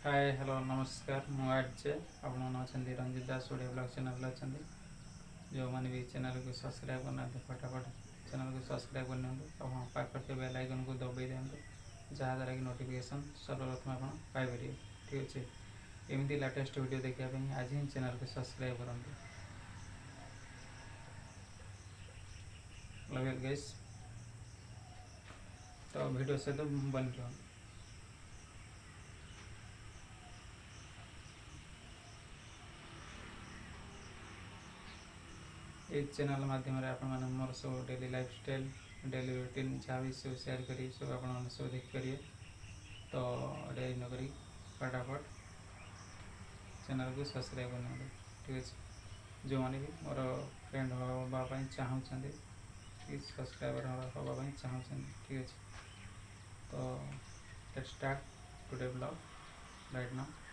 Hi hello नमस्कार मु RJ आपण अच्छा रंजित दास ओडिया ब्लॉग चैनल अच्छा जो मैंने भी चैनल को सब्सक्राइब करना फटाफट चैनल को सब्सक्राइब करनी पाखे बेल आइकन को दबाई दिखाँ जहाँद्वारा कि नोटिफिकेशन सर्वप्रथम आप पाइपर ठीक अच्छे एमती लेटेस्ट वीडियो देखापी आज ही चैनल को सब्सक्राइब करूँ लव गाइस तो वीडियो से तो बन रहा ये चैनल माध्यम मोर सब daily life style daily routine जहाँ भी सब सेयार करी सब आप सब देखिपारे तो डेरी नक फटाफट चैनल को सब्सक्राइब करना ठीक है जो मैंने भी मोर फ्रेंड हाँपाई चाहूँगी कि सब्सक्राइबर हाँपाई चाहूँगी ठीक है तो let's start today blog right now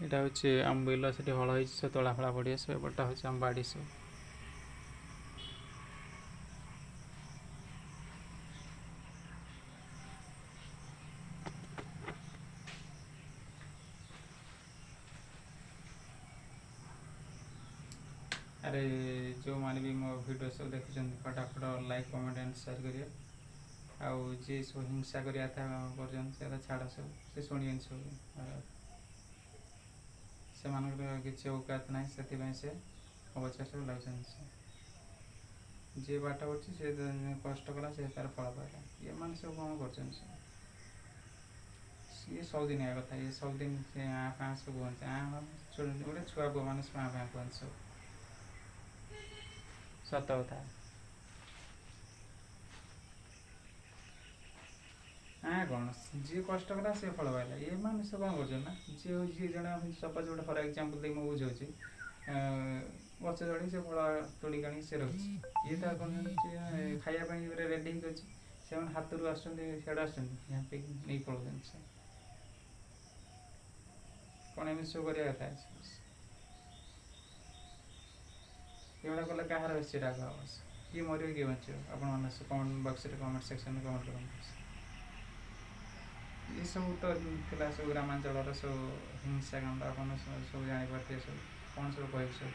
यहाँ हूँ आम बिल से हल हो तला फला पड़ी आस एपटा हूँ आम बाड़ी सब अरे जो मैंने भी मो वीडियो सब देखुं फटाफट लाइक कमेंट एंड शेयर करिए आउ जी सब हिंसा करा था छाड़ सब से शुणी सब से किसी औकात ना से अवचेष्टा लगे जी बाट पड़ी से कष्ट कला से तार फल पाला ये मैंने सब कौन कर ये सब दिन कथा ये सब दिन से आँ फाँ सब कहते गोटे छुआ पु मैंने आँ फाँ कहते सब सत कथा हाँ कौन जी कष्ट कला सी फल पाला ये मैंने सब कौन कर जी हूँ जी जड़े सपोज गोटे फर एक्जामपल देख मुझे बुझे गच चढ़ी से फल तोड़िक आनी से रही ये तो खायापी रेडी हो से हाथ रू आसड़े नहीं पलाऊँ कौन एम सब करवा कथा ये कले कहार बेसी राग हम किए मर किए बचे आप कमेंट बक्स कमेंट सेक्शन में कमेंट कर ये सब तो था सब ग्रामांचल सब हिंसाकांड आप सब जापारे सब कौन सब कह सब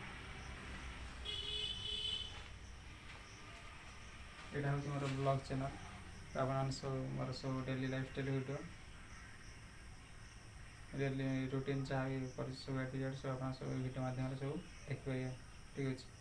यहाँ हूँ मोर ब्लॉग चैनल तो आप सब मोर सब daily life style video daily routine जहाँ भी कर सब एपिसोड सब आप सब वीडियो माध्यम सब देखिए ठीक अच्छे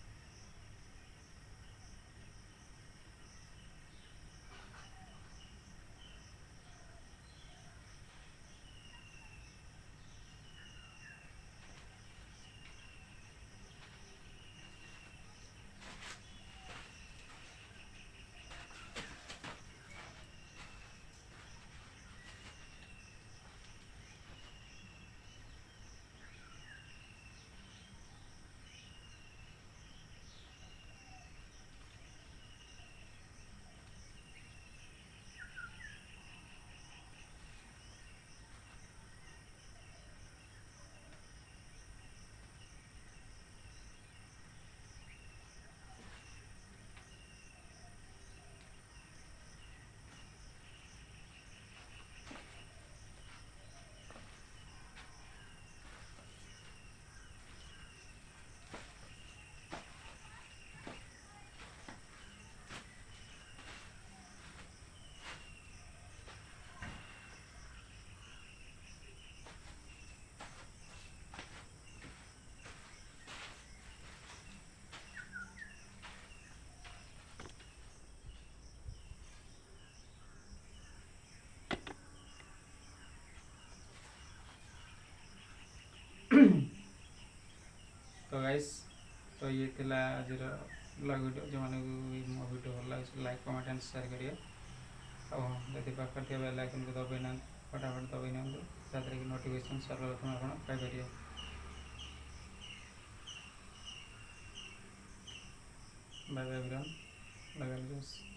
तो गाइस तो ये थिला आज ब्लॉग वीडियो जो मैंने मो वीडियो भल लगे लाइक कमेंट एंड शेयर करिए और पाखे बेल आइकन को दबाई ना फटाफट दबाई नि जहाँ कि नोटिफिकेशन सर्वप्रथम आप पाइपर bye bye everyone love you guys.